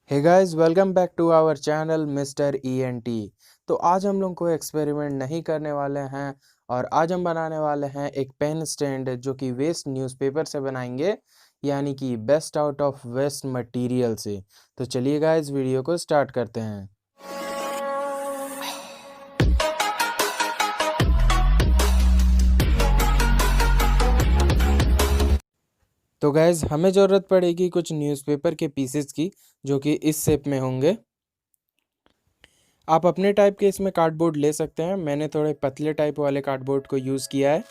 Hey guys, welcome back to our channel mister ENT। तो आज हम लोग को एक्सपेरिमेंट नहीं करने वाले हैं और आज हम बनाने वाले हैं एक पेन स्टैंड जो कि वेस्ट न्यूज़पेपर से बनाएंगे, यानी कि best out of waste material से। तो चलिए गाइस, वीडियो को स्टार्ट करते हैं। तो गाइस, हमें ज़रूरत पड़ेगी कुछ न्यूज़पेपर के पीसेस की, जो कि इस शेप में होंगे। आप अपने टाइप के इसमें कार्डबोर्ड ले सकते हैं। मैंने थोड़े पतले टाइप वाले कार्डबोर्ड को यूज़ किया है।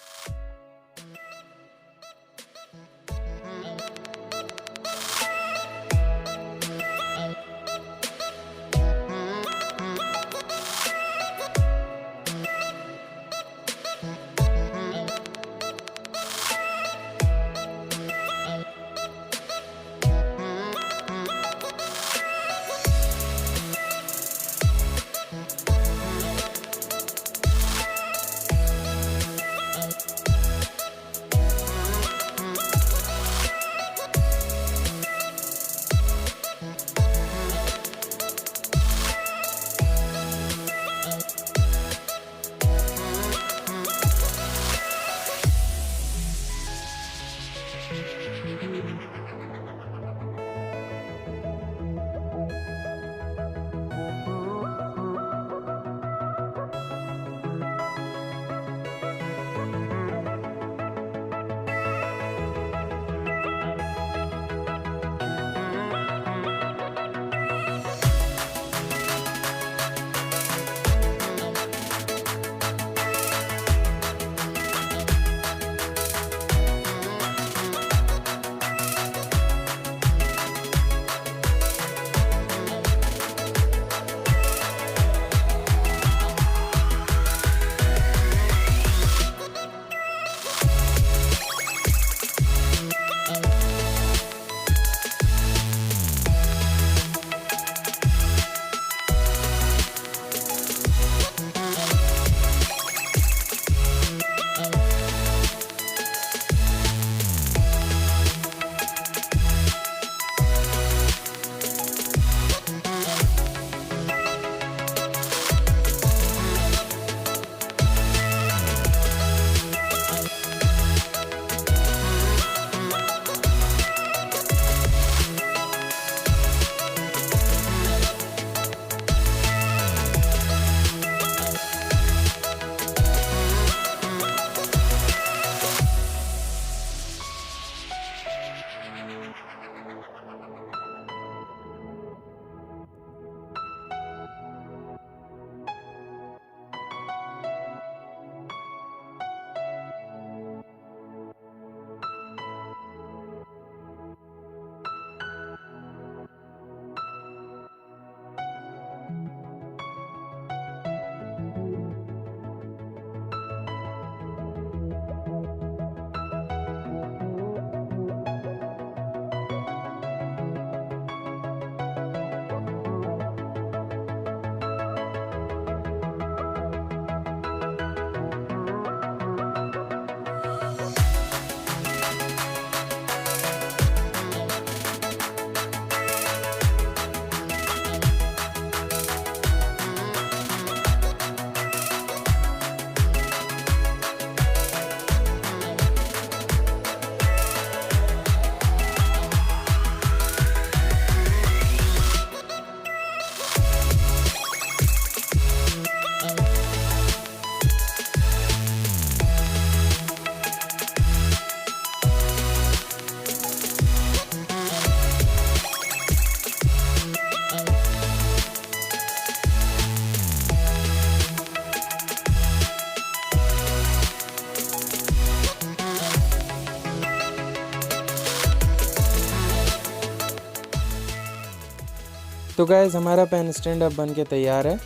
तो गाइज़, हमारा पेन स्टैंड अब बन के तैयार है।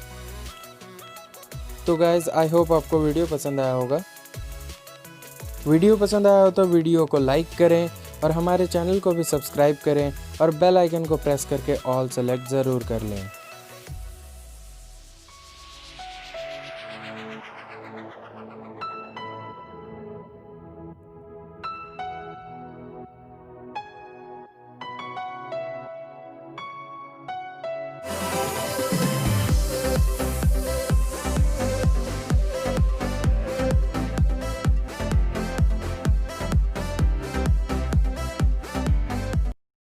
तो गाइज़, आई होप आपको वीडियो पसंद आया होगा। वीडियो पसंद आया हो तो वीडियो को लाइक करें और हमारे चैनल को भी सब्सक्राइब करें और बेल आइकन को प्रेस करके ऑल सेलेक्ट ज़रूर कर लें।